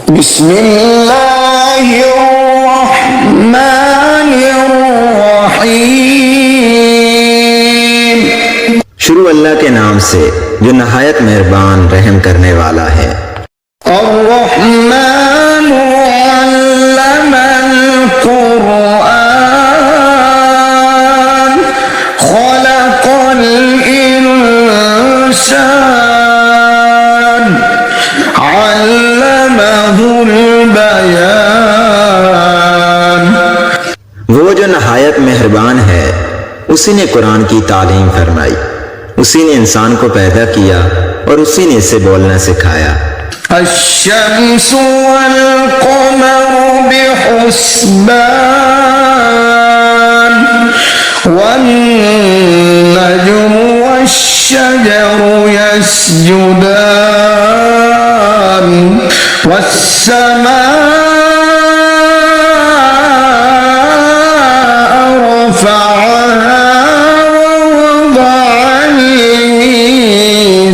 बिस्मिल्लाहिर्रहमानिर्रहीम। शुरू अल्लाह के नाम से जो नहायत मेहरबान रहम करने वाला है। अर्रहमानु अल्लमल कुरआन खलक़ल इंसान अल्लमहुल बयान। वो जो नहायत मेहरबान है उसी ने कुरान की तालीम फरमाई, उसी ने इंसान को पैदा किया और उसी ने इसे बोलना सिखाया। अश्शम्सु वल क़मरु बिहुस्बान वन्नजुमु वश्शजरु यस्जुदान वस्समाअ रफ़अहा ववضعल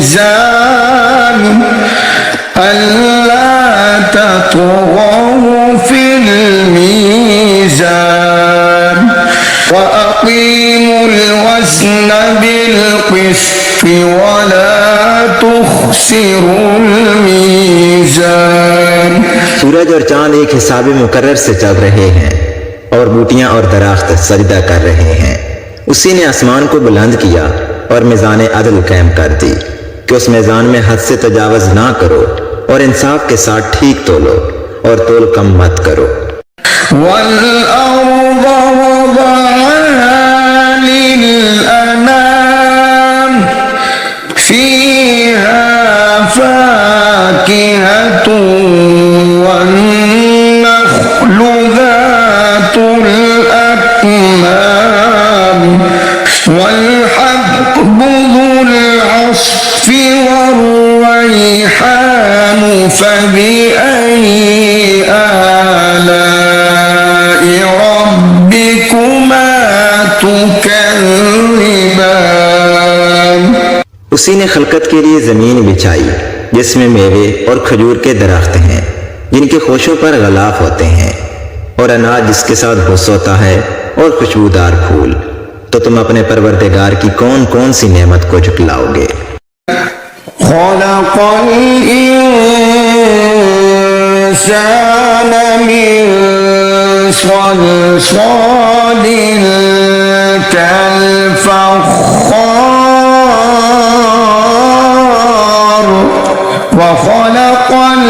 मीज़ान अल्ला तत्गौ फिल मीज़ान वअक़ीमुल वज़्न बिल क़िस्ति वला तुख़्सिरुल मीज़ान। सूरज और चांद एक हिसाब मुकर्रर से चल रहे हैं और बूटियां और दरख्त सजदा कर रहे हैं। उसी ने आसमान को बुलंद किया और मीज़ान अदल कायम कर दी कि उस मीज़ान में हद से तजावज़ ना करो और इंसाफ के साथ ठीक तोलो और तोल कम मत करो। वल अर्ज़ वज़अहा लिल अनाम फ़ीहा फ़ाकिहतुन वन्नख़्लु ज़ातुल अक्माम वल्हब्बु ज़ुल अस्फ़ि वर्रैहान फ़बिअय्यि आलाइ रब्बिकुमा तुकज़्ज़िबान। उसी ने खलकत के लिए जमीन बिछाई जिसमें मेवे और खजूर के दरख्त हैं जिनके खोशों पर गलाफ होते हैं, और अनाज जिसके साथ भुस होता है और खुशबूदार फूल। तो तुम अपने परवरदिगार की कौन कौन सी नेमत को झुटलाओगे। खलक़ल इंसान मिन सलसालिन कल-फ़ख़्ख़ार व खलक़ल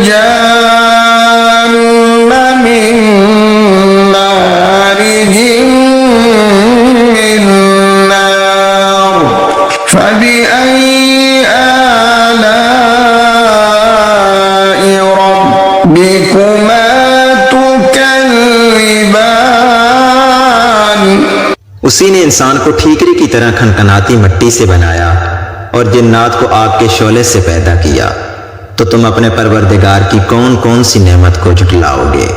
जन्न मिन मारिजिन मिन नार फ़बिअय्यि आलाइ रब्बिकुमा तुकज़्ज़िबान। उसी ने इंसान को ठीकरी की तरह खनखनाती मिट्टी से बनाया और जिन्नात को आग के शोले से पैदा किया। तो तुम अपने परवरदिगार की कौन कौन सी नेमत को झुटलाओगे।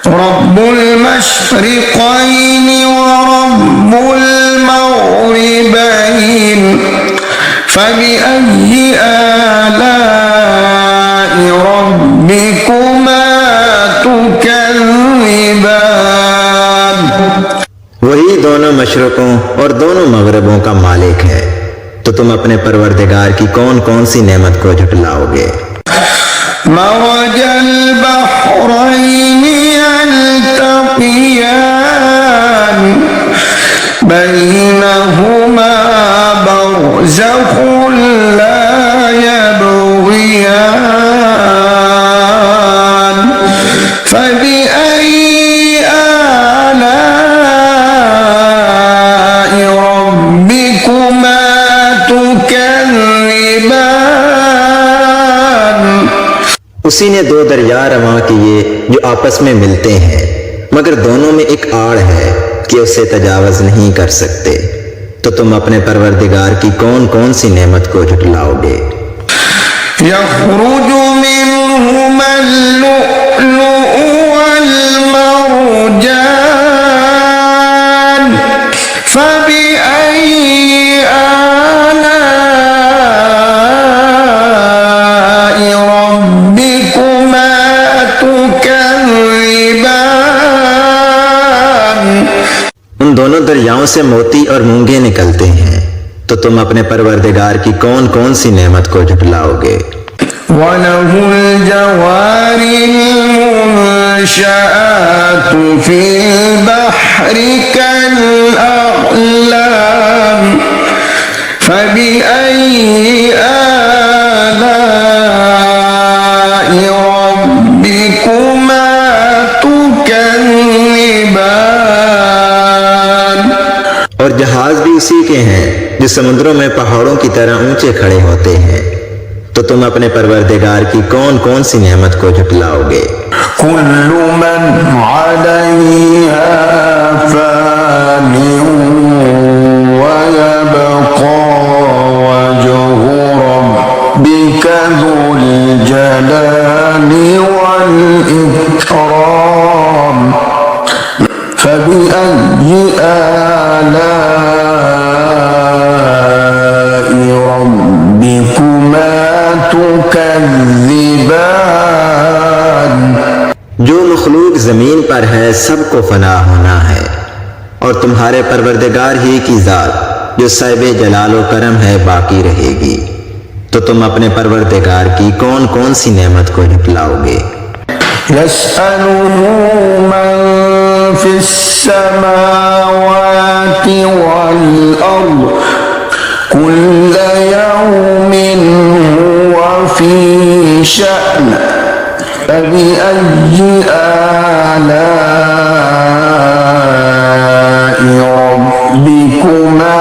रब्बुल मशरिक़ैनि व रब्बुल मग़रिबैन फ़बिअय्यि आलाइ रब्बिकुमा तुकज़्ज़िबान। वही दोनों मशरकों और दोनों मगरबों का मालिक है। तो तुम अपने परवरदिगार की कौन कौन सी नेमत को झुटलाओगे। मरजल बहरैनि यल्तक़ियान बैनहुमा बरज़ख़ुन ला यबग़ियान फ़बिअय्यि आलाइ रब्बिकुमा तुकज़्ज़िबान। उसी ने दो दरिया रवां किए जो आपस में मिलते हैं, मगर दोनों में एक आड़ है कि उसे तजावज़ नहीं कर सकते। तो तुम अपने परवरदिगार की कौन कौन सी नेमत को झुटलाओगे। यख़्रुजु मिन्हुमल लुअ्लुअु वल मरजान फ़बिअय्यि आलाइ रब्बिकुमा ربكما تكذبان उन दोनों दरियाओं से मोती और मूंगे निकलते हैं, तो तुम अपने परवरदिगार की कौन कौन सी नेमत को झुटलाओगे। وله الجوار المنشآت في البحر كالأعلام فبأي آلاء ربكما تكذبان। और जहाज भी उसी के हैं जो समुद्रों में पहाड़ों की तरह ऊंचे खड़े होते हैं, तो तुम अपने परवरदिगार की कौन कौन सी नेमत को झुटलाओगे। كل من عليها فان ويبقى وجه ربك ذو الجلال والإكرام فبأي آلاء ربكما تكذبان। जो मखलूक जमीन पर है सबको फना होना है, और तुम्हारे परवरदिगार ही की जात जो साहिब जलाल व करम है बाकी रहेगी, तो तुम अपने परवरदिगार की कौन कौन सी नेमत को झुटलाओगे। يسأله من في السماوات والأرض كل يوم هو في شأن فبأي آلاء ربكما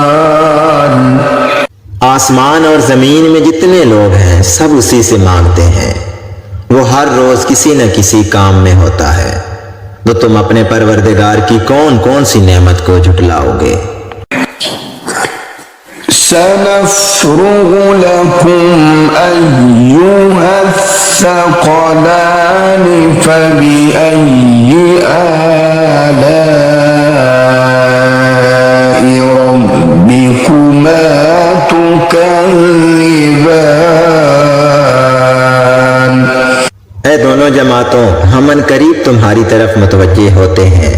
تكذبان। आसमान और जमीन में जितने लोग हैं सब उसी से मांगते हैं, वो हर रोज किसी न किसी काम में होता है, तो तुम अपने परवरदिगार की कौन कौन सी नेमत को झुटलाओगे। سنفرغ لكم أيها الثقلان فبأي آلاء ربكما تكذبان। ऐ दोनों जमातों, हम अन करीब तुम्हारी तरफ मुतवज्जे होते हैं,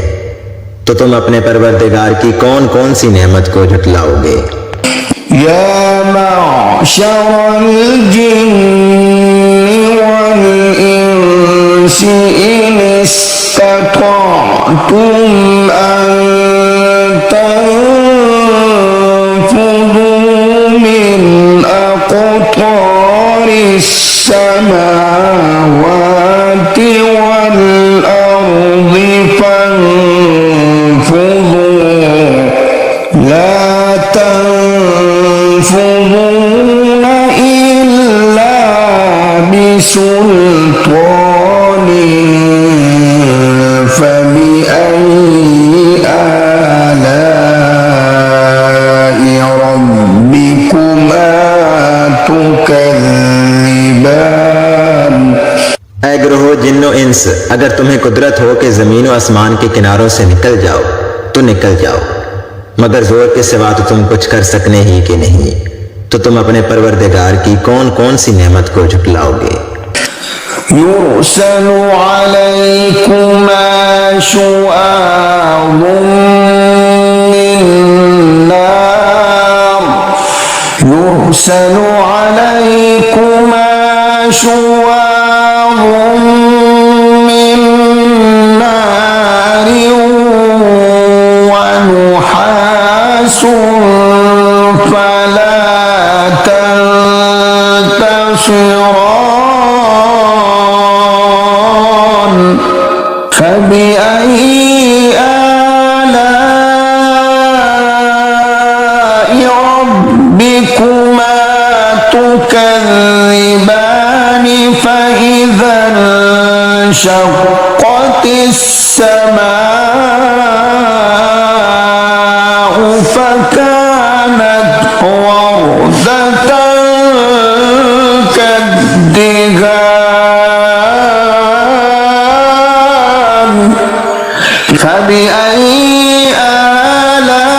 तो तुम अपने परवरदिगार की कौन कौन सी नेमत को झुटलाओगे। يا معشر الجن والإنس إن استطعتم أن تنفذوا من أقطار السماوات والأرض فانفذوا لا تنفذون إلا بسلطان فبأي آلاء ربكما تكذبان। ऐ ग्रोहो जिन्नो इंस, अगर तुम्हें कुदरत हो कि जमीन और आसमान के किनारों से निकल जाओ तो निकल जाओ, मगर जोर के सिवा तो तुम कुछ कर सकने ही के नहीं, तो तुम अपने परवरदिगार की कौन कौन सी नेमत को झुटलाओगे। يرسل عليكما شواظ من نار يرسل عليكما شواظ من نار ونحاس فلا تنتصران فبأي آلاء ربكما تكذبان فإذا انشقت السماء فكانت وردة كالدهان فبأي آلاء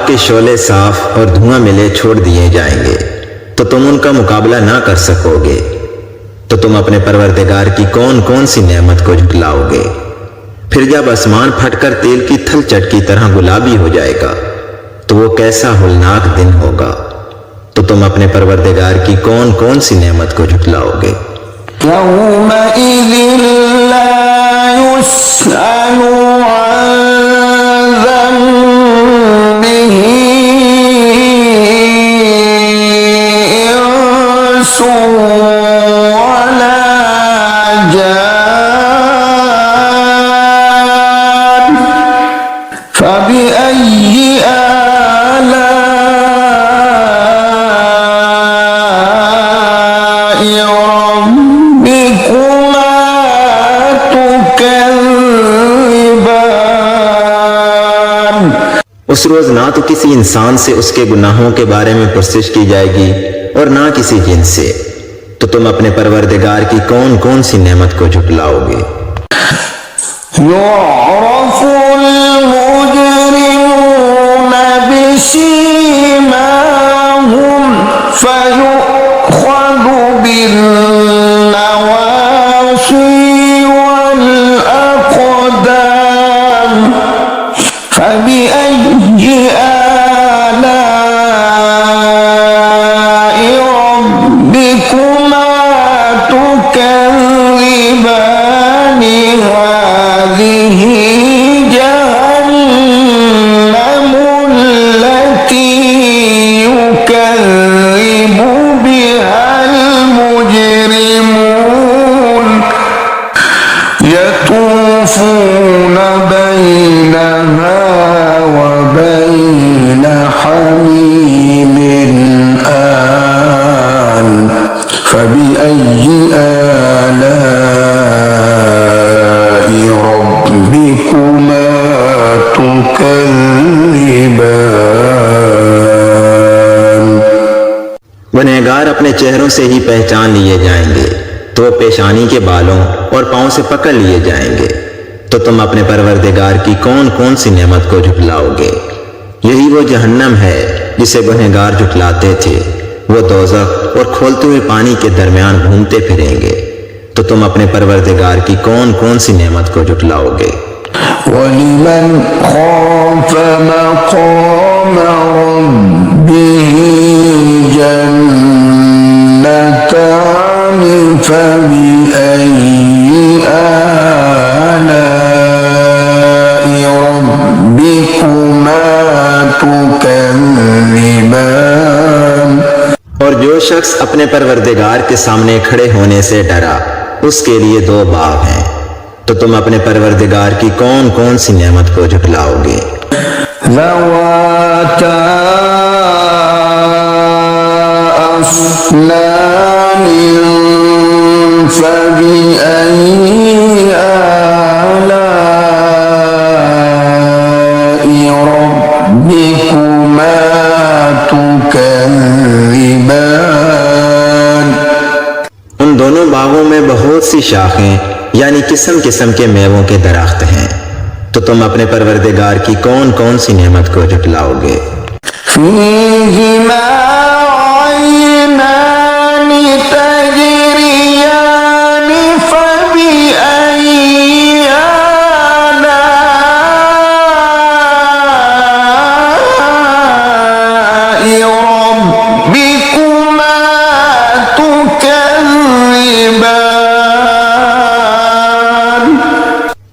आग के शोले साफ और धुआं मिले छोड़ दिए जाएंगे तो तुम उनका मुकाबला ना कर सकोगे। तो तुम अपने परवरदिगार की कौन कौन सी नेमत को झुटलाओगे। फिर जब आसमान फटकर तेल की थलचट की तरह गुलाबी हो जाएगा तो वो कैसा होलनाक दिन होगा। तो तुम अपने परवरदिगार की कौन कौन सी नेमत को झुटलाओगे। यौमइज़िन ला युस्अलु अन ज़ंबिही इंसुन वला जान फबिअय्यि आलाइ रब्बिकुमा तुकज़्ज़िबान। उस रोज ना तो किसी इंसान से उसके गुनाहों के बारे में पुरसिश की जाएगी और ना किसी जिन से। तो तुम अपने परवरदिगार की कौन कौन सी नेमत को झुटलाओगे। युअरफ़ुल मुजरिमून बिसीमाहुम फयुख़ज़ु बिन्नवासी वल अक़दाम फबिअय्यि आलाइ रब्बिकुमा तुकज़्ज़िबान। हाज़िही जहन्नम अल्लती युकज़्ज़िबु बिहल मुजरिमून यतूफ़ून बैनहा व बैन हमीमिन आन फबिअय्यि आलाइ रब्बिकुमा तुकज़्ज़िबान। गुनहगार अपने चेहरों से ही पहचान लिए जाएंगे तो पेशानी के बालों और पांव से पकड़ लिए जाएंगे। तो तुम अपने परवरदिगार की कौन कौन सी नेमत को झुटलाओगे। यही वो जहन्नम है जिसे गुनहगार झुटलाते थे। वो दोज़ख और खोलते हुए पानी के दरमियान घूमते फिरेंगे। तो तुम अपने परवरदिगार की कौन कौन सी नेमत को झुटलाओगे। वलिमन खाफ मक़ाम रब्बिही जन्नतान फबिअय्यि आलाइ रब्बिकुमा तुकज़्ज़िबान। और जो शख्स अपने परवरदिगार के सामने खड़े होने से डरा उसके लिए दो बाब हैं। तो तुम अपने परवरदिगार की कौन कौन सी नेमत को झुटलाओगे। ज़वाता अफ़नान फबिअय्यि आलाइ रब्बिकुमा तुकज़्ज़िबान। उन दोनों बागों में बहुत सी शाखें यानी किस्म किस्म के मेवों के दरख्त हैं। तो तुम अपने परवरदिगार की कौन कौन सी नेमत को झुटलाओगे। फ़ीहिमा ऐनान तजरियान फबिअय्यि आलाइ रब्बिकुमा तुकज़्ज़िबान।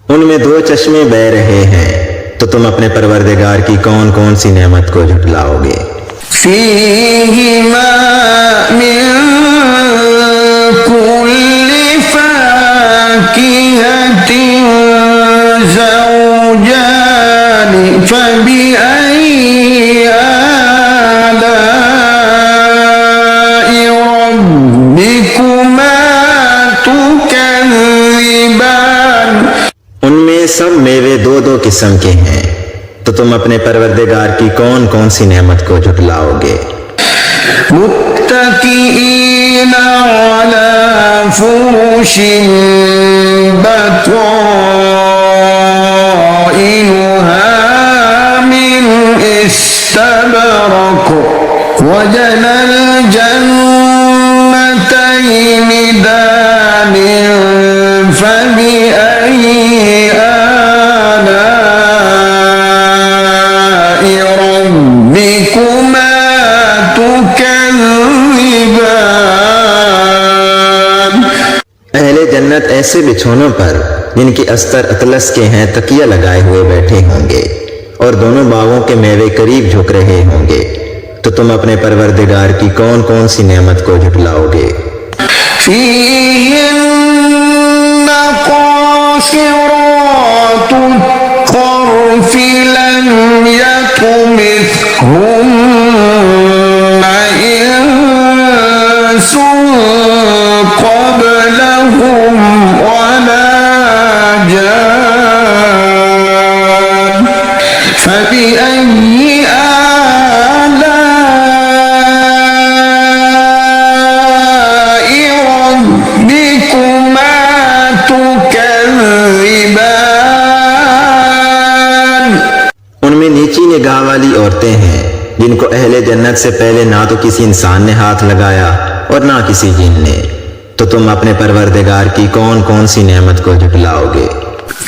उनमें दो चश्मे बह रहे हैं। तो तुम अपने परवरदिगार की कौन कौन सी नेमत को झुटलाओगे। फ़ीहिमा मिन कुल्लि फ़ाकिहतिन ज़ौजान फबिअय्यि आलाइ रब्बिकुमा तुकज़्ज़िबान। उनमें सब मेवे दो दो किस्म के हैं। तो तुम अपने परवरदिगार की कौन कौन सी नेमत को झुटलाओगे। मुत्तकीईन अला फुरुशिन बताइनुहा मिन استبرق وجنى الجنتين دان فبأي آلاء ربكما تكذبان। अहले जन्नत ऐसे बिछौनों पर जिनकी अस्तर अतलस के हैं तकिया लगाए हुए बैठे होंगे और दोनों बागों के मेवे करीब झुक रहे होंगे, तो तुम अपने परवरदिगार की कौन कौन सी नेमत को झुटलाओगे। فيهن قاصرات الطرف لم يطمثهن إنس قبلهم ولا جان فبأي آلاء ربكما تكذبان। उनमें नीची निगाह वाली औरतें हैं जिनको अहले जन्नत से पहले ना तो किसी इंसान ने हाथ लगाया और ना किसी जिन ने, तो तुम अपने परवरदिगार की कौन कौन सी नेमत को झुटलाओगे।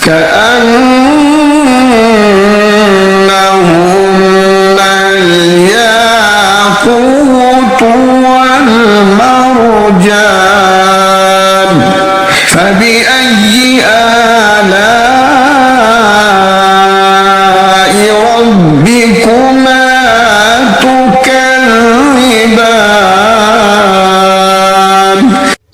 كأنهن الياقوت والمرجان فبأي آلاء ربكما تكذبان।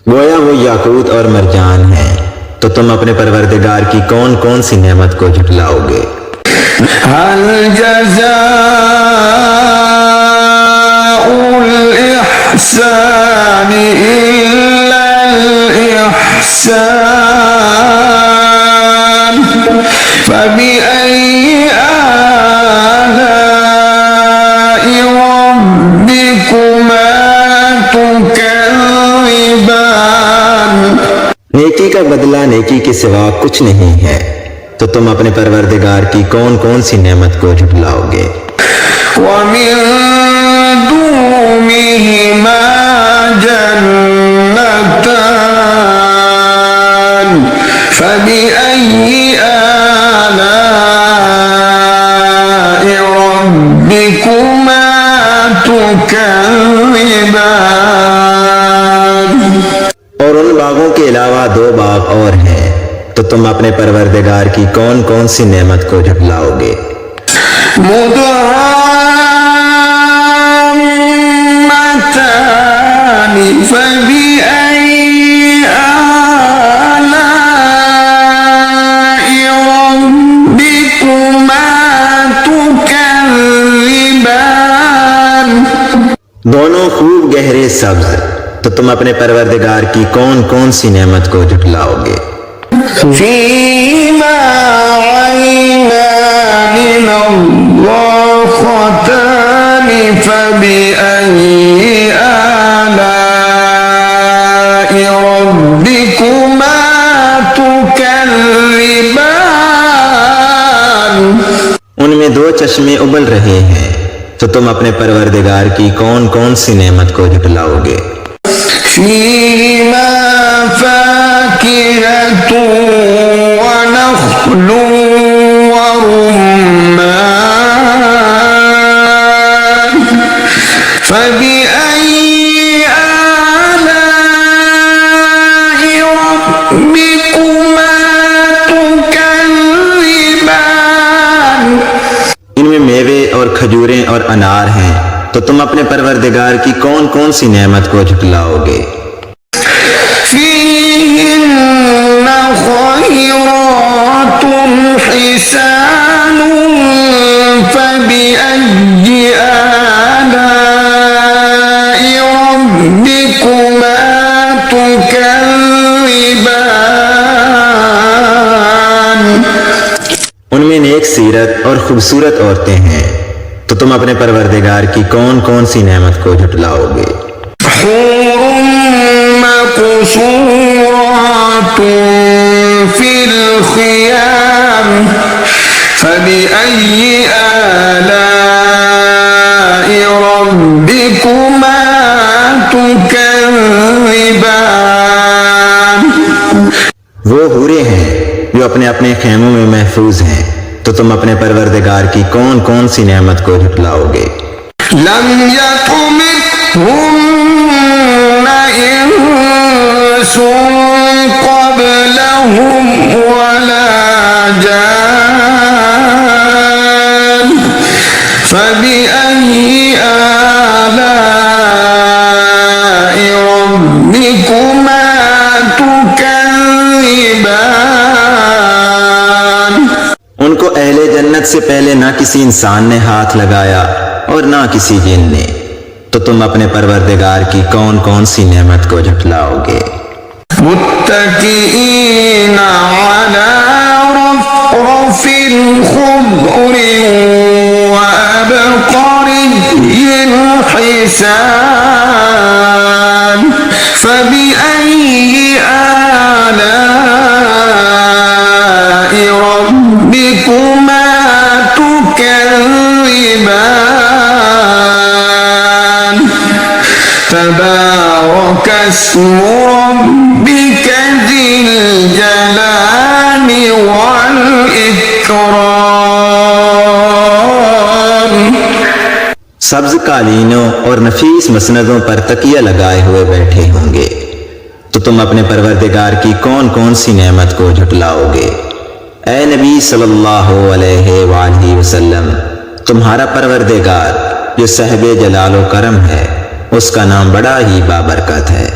गोया वो याकूत और मरजान हैं, तो तुम अपने परवरदिगार की कौन कौन सी नेमत को झुटलाओगे। هل جزاء الإحسان إلا الإحسان فبأي آلاء ربكما تكذبان। नेकी का बदला नेकी के सिवा कुछ नहीं है, तो तुम अपने परवरदिगार की कौन कौन सी नेमत को झुटलाओगे। ومن دونهما جنتان فبأي آلاء ربكما تكذبان। और उन बागों के अलावा दो बाग और हैं, तो तुम अपने परवरदिगार की कौन कौन सी नेमत को झुटलाओगे। مدهامتان فبأي آلاء ربكما تكذبان। दोनों खूब गहरे सब्ज, तो तुम अपने परवरदिगार की कौन कौन सी नेमत को झुटलाओगे। فيهما عينان نضاختان فبأي آلاء ربكما تكذبان। उनमें दो चश्मे उबल रहे हैं, तो तुम अपने परवरदिगार की कौन कौन सी नेमत को झुटलाओगे। فيهما فاكهة ونخل ورمان فبأي آلاء ربكما تكذبان। इनमें मेवे और खजूरें और अनार हैं, तो तुम अपने परवरदिगार की कौन कौन सी नेमत को झुटलाओगे। فيهن خيرات حسان فبأي آلاء ربكما تكذبان। उनमें नेक सीरत और खूबसूरत औरतें हैं, तो तुम अपने परवरदिगार की कौन कौन सी नेमत को झुटलाओगे। مقصورات في الخيام فبأي آلاء हैं जो अपने अपने खेमों में महफूज हैं, तो तुम अपने परवरदिगार की कौन कौन सी नेमत को झुटलाओगे। لم يطمثهن إنس قبلهم ولا جان فبأي آلاء ربكما تكذبان। उनको अहले जन्नत से पहले ना किसी इंसान ने हाथ लगाया और ना किसी जिन ने, तो तुम अपने परवरदिगार की कौन कौन सी नेमत को झुटलाओगे। मुत्तकीन अला रफ़रफ़ ख़ुद्र व अबक़री हिसान फ़बिअय्यि आलाइ रब्बिकुमा तुकज़्ज़िबान तबारक अस्मु रब्बिक ज़िल जलाली वल इकराम। सब्ज कालीनों और नफीस मसनदों पर तकिया लगाए हुए बैठे होंगे, तो तुम अपने परवरदिगार की कौन कौन सी नेमत को झुटलाओगे। ए नबी सल्लल्लाहु अलैहि वसल्लम, तुम्हारा परवरदिगार जो साहिब जलाल व करम है, उसका नाम बड़ा ही बाबरकत है।